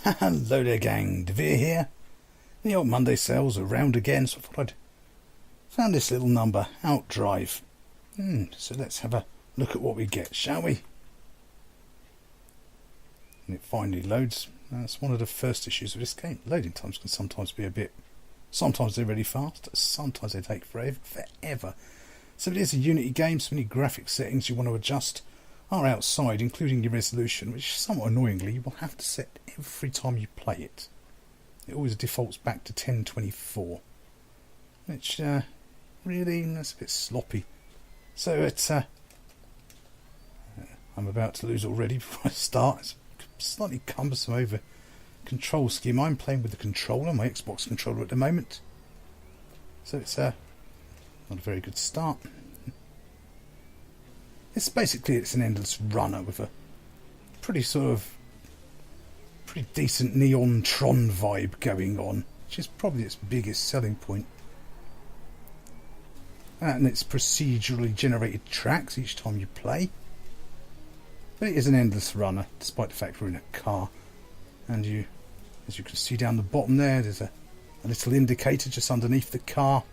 Hello there gang, Devere here. The old Monday sales are round again, so I thought I'd found this little number, Outdrive. So let's have a look at what we get, shall we? And it finally loads. That's one of the first issues of this game. Loading times can sometimes be a bit... Sometimes they're really fast, sometimes they take forever. So it is a Unity game, so many graphic settings you want to adjust are outside, including your resolution, which somewhat annoyingly you will have to set every time you play it. It always defaults back to 1024, which really, that's a bit sloppy. So it's I'm about to lose already before I start. It's slightly cumbersome over control scheme. I'm playing with the controller, my Xbox controller at the moment, so it's not a very good start. It's basically an endless runner with a pretty decent neon Tron vibe going on, which is probably its biggest selling point. And it's procedurally generated tracks each time you play. But it is an endless runner, despite the fact we're in a car. And as you can see down the bottom there, there's a little indicator just underneath the car.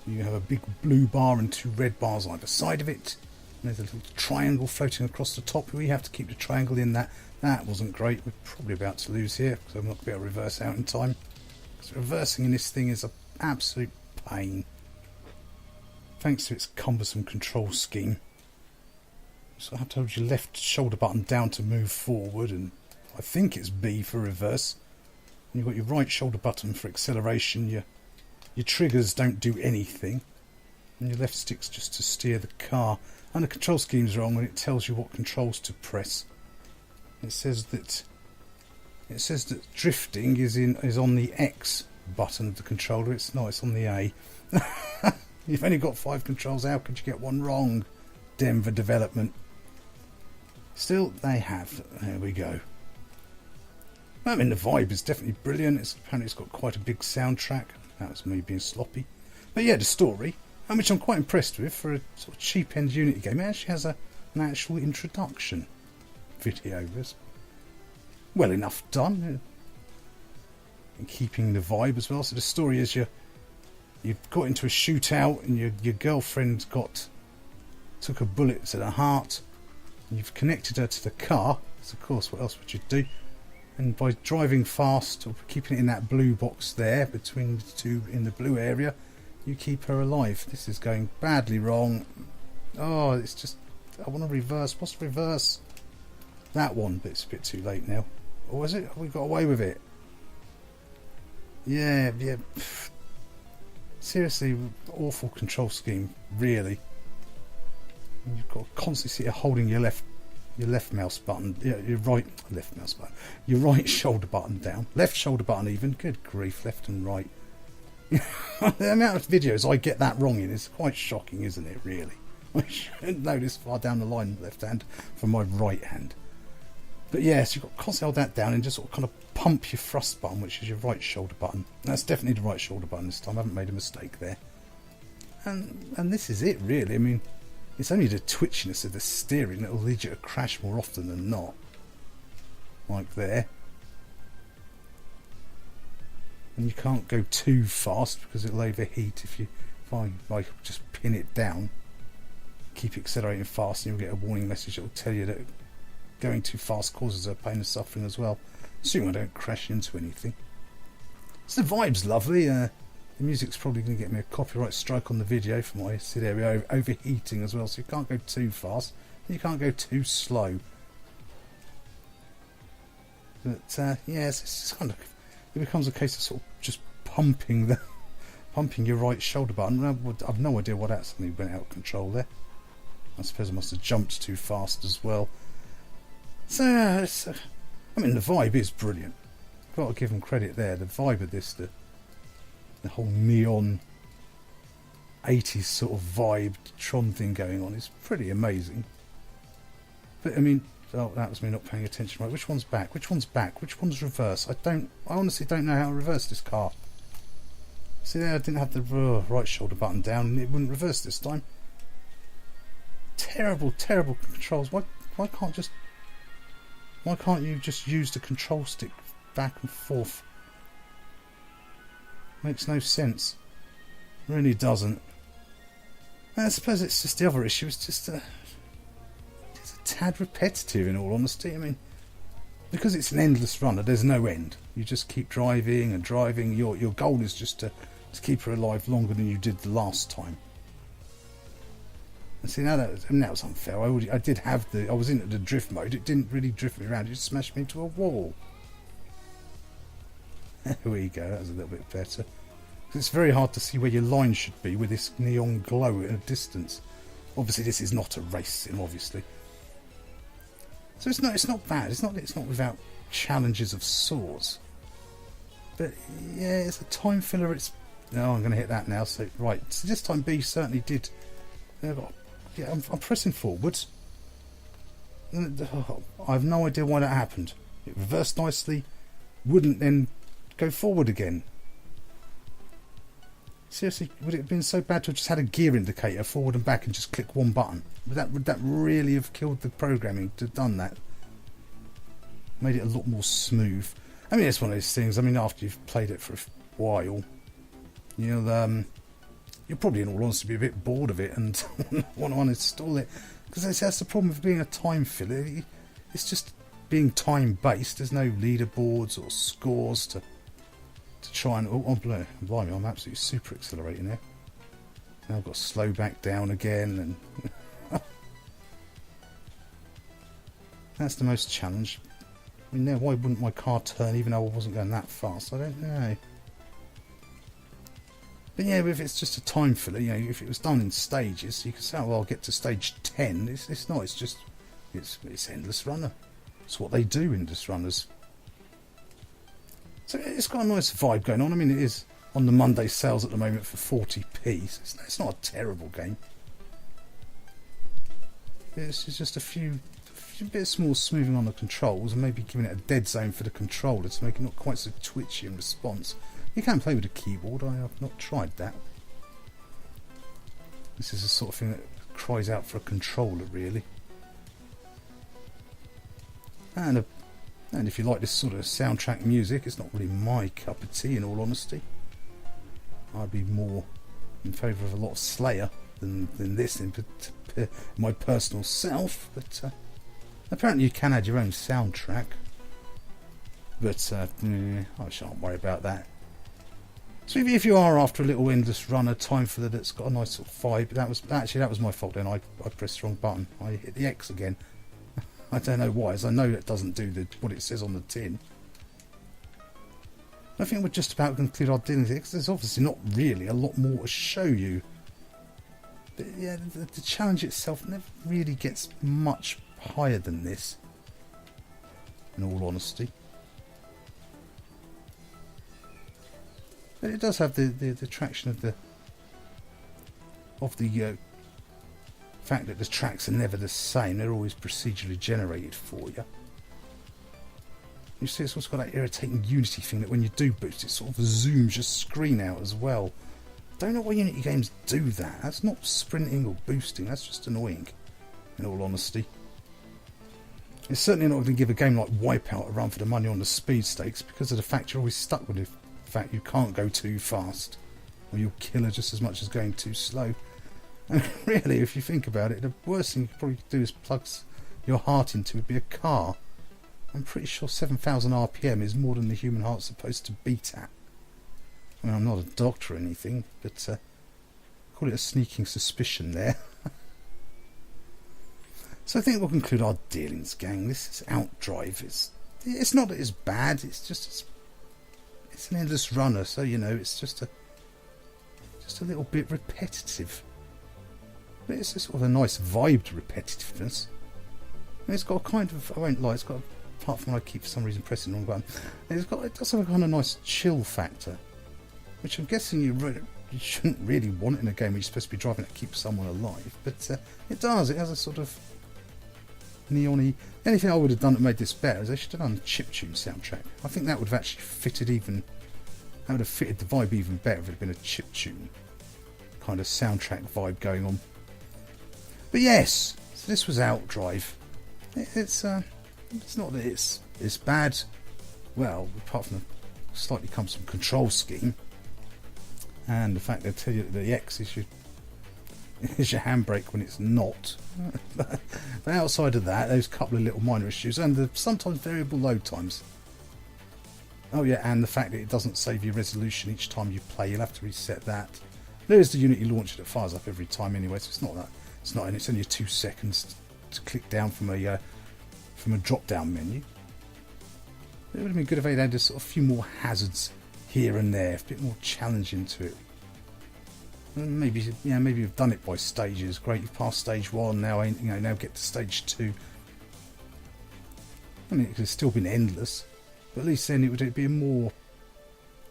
You have a big blue bar and two red bars either side of it. And there's a little triangle floating across the top. We have to keep the triangle in that. That wasn't great. We're probably about to lose here because I'm not going to be able to reverse out in time. Because reversing in this thing is an absolute pain, thanks to its cumbersome control scheme. So I have to hold your left shoulder button down to move forward, and I think it's B for reverse. And you've got your right shoulder button for acceleration. Your triggers don't do anything, and your left stick's just to steer the car. And the control scheme's wrong when it tells you what controls to press. It says that drifting is on the X button of the controller. It's not. It's on the A. You've only got 5 controls. How could you get one wrong? Denver development. Still, they have. There we go. I mean, the vibe is definitely brilliant. Apparently it's got quite a big soundtrack. That was me being sloppy. But yeah, the story, which I'm quite impressed with for a sort of cheap-end Unity game, it actually has an actual introduction video. It's well enough done. And keeping the vibe as well. So the story is you've got into a shootout and your girlfriend took a bullet to the heart. And you've connected her to the car. So of course, what else would you do? And by driving fast, or keeping it in that blue box there, between the two in the blue area, you keep her alive. This is going badly wrong. Oh, it's just... I want to reverse. What's reverse? That one, but it's a bit too late now. Or is it? Have we got away with it? Yeah. Seriously, awful control scheme, really. You've got to constantly sit here holding your left mouse button, your right shoulder button down, left shoulder button even. Good grief, left and right. The amount of videos I get that wrong in is quite shocking, isn't it? Really, I shouldn't know this far down the line, left hand from my right hand. But yes, you've got to constantly hold that down and just sort of kind of pump your thrust button, which is your right shoulder button. That's definitely the right shoulder button this time. I haven't made a mistake there. And this is it, really. I mean, it's only the twitchiness of the steering that will lead you to crash more often than not. Like there. And you can't go too fast because it'll overheat if I just pin it down, keep accelerating fast, and you'll get a warning message that will tell you that going too fast causes her pain and suffering as well. Assuming I don't crash into anything. So the vibe's lovely. The music's probably going to get me a copyright strike on the video for my SID area overheating as well, so you can't go too fast and you can't go too slow. But yes, it's kind of, it becomes a case of sort of just pumping your right shoulder button. I've no idea what that suddenly went out of control there. I suppose I must have jumped too fast as well. So I mean, the vibe is brilliant. I've got to give them credit there. The vibe of this, the whole neon 80s sort of vibe Tron thing going on is pretty amazing. But I mean, oh, that was me not paying attention. Right, which one's back? Which one's back? Which one's reverse? I honestly don't know how to reverse this car. See there, I didn't have the right shoulder button down and it wouldn't reverse this time. Terrible controls. Why can't just Why can't you just use the control stick back and forth? Makes no sense. Really doesn't. And I suppose it's just the other issue. It's just it's a tad repetitive, in all honesty. I mean, because it's an endless runner, there's no end. You just keep driving and driving. Your goal is just to keep her alive longer than you did the last time. And see, now that was unfair. I was into the drift mode. It didn't really drift me around. It just smashed me into a wall. There we go. That was a little bit better. It's very hard to see where your line should be with this neon glow at a distance. Obviously, this is not a race sim, obviously. So it's not bad. It's not without challenges of sorts. But yeah, it's a time filler. I'm going to hit that now. So right, so this time B certainly did. Yeah, I'm pressing forwards. I have no idea why that happened. It reversed nicely, wouldn't then go forward again. Seriously, would it have been so bad to have just had a gear indicator forward and back and just click one button? Would that really have killed the programming to have done that? Made it a lot more smooth. I mean, it's one of those things. I mean, after you've played it for a while, you'll probably, in all honesty, be a bit bored of it and want to uninstall it. Because that's the problem with being a time filler. It's just being time based. There's no leaderboards or scores to try and... Oh, blimey, I'm absolutely super accelerating there. Now I've got to slow back down again, and that's the most challenge. I mean, now why wouldn't my car turn even though I wasn't going that fast? I don't know. But yeah, if it's just a time filler, if it was done in stages, you could say, oh, well, I'll get to stage 10. It's not. It's endless runner. It's what they do, endless runners. So it's got a nice vibe going on. I mean, it is on the Monday sales at the moment for 40p. So it's not a terrible game. It's just a few bits more smoothing on the controls and maybe giving it a dead zone for the controller to make it not quite so twitchy in response. You can play with a keyboard. I have not tried that. This is the sort of thing that cries out for a controller, really. And if you like this sort of soundtrack music, it's not really my cup of tea, in all honesty. I'd be more in favour of a lot of Slayer than this in my personal self. But apparently you can add your own soundtrack. But I shan't worry about that. So if you are after a little endless runner time filler that's got a nice sort of vibe, that was my fault then. I pressed the wrong button. I hit the X again. I don't know why, as I know it doesn't do what it says on the tin. I think we're just about to conclude our dinner because there's obviously not really a lot more to show you. But yeah, the challenge itself never really gets much higher than this, in all honesty. But it does have the attraction of the fact that the tracks are never the same. They're always procedurally generated for you. You see, it's also got that irritating Unity thing that when you do boost, it sort of zooms your screen out as well. I don't know why Unity games do that. That's not sprinting or boosting. That's just annoying, in all honesty. It's certainly not going to give a game like Wipeout a run for the money on the speed stakes because of the fact you're always stuck with the fact you can't go too fast, or you'll kill her just as much as going too slow. And really, if you think about it, the worst thing you could probably do is plug your heart into would be a car. I'm pretty sure 7,000 RPM is more than the human heart's supposed to beat at. I mean, I'm not a doctor or anything, but call it a sneaking suspicion there. So I think we'll conclude our dealings, gang. This is Outdrive. It's not that it's bad. It's just it's an endless runner. So it's just a little bit repetitive. But it's sort of a nice vibe to repetitiveness. And it's got a kind of, I won't lie, it's got, apart from when I keep for some reason pressing the wrong button, it does have a kind of nice chill factor, which I'm guessing you shouldn't really want in a game where you're supposed to be driving to keep someone alive. But it does. It has a sort of neon-y. The only thing I would have done that made this better is they should have done a chiptune soundtrack. I think that would have actually fitted the vibe even better if it had been a chiptune kind of soundtrack vibe going on. But yes, so this was Outdrive. It's It's not that it's bad. Well, apart from the slightly cumbersome control scheme, and the fact they tell you that the X is your handbrake when it's not. But outside of that, there's a couple of little minor issues, and the sometimes variable load times. Oh yeah, and the fact that it doesn't save your resolution each time you play. You'll have to reset that. There's the Unity launcher that fires up every time anyway, so it's not that. It's not, and it's only 2 seconds to click down from a drop-down menu. It would have been good if they'd had a sort of few more hazards here and there, a bit more challenging to it. And maybe you've done it by stages. Great, you've passed stage 1. Now, now get to stage 2. I mean, it could have still been endless, but at least then it would be a more.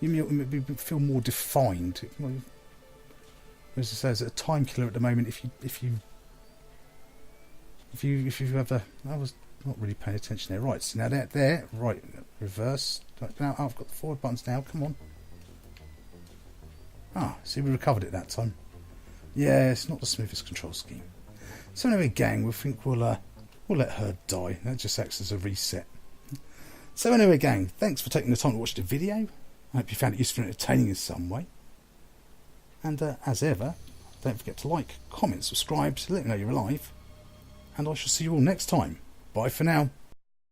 It would feel more defined. As I say, it's a time killer at the moment. If you have a, I was not really paying attention there. Right, so now there, right, reverse. Now I've got the forward buttons now. Come on. Ah, see, we recovered it that time. Yeah, it's not the smoothest control scheme. So anyway, gang, we'll let her die. That just acts as a reset. So anyway, gang, thanks for taking the time to watch the video. I hope you found it useful and entertaining in some way. And as ever, don't forget to like, comment, subscribe, so let me know you're alive. And I shall see you all next time. Bye for now.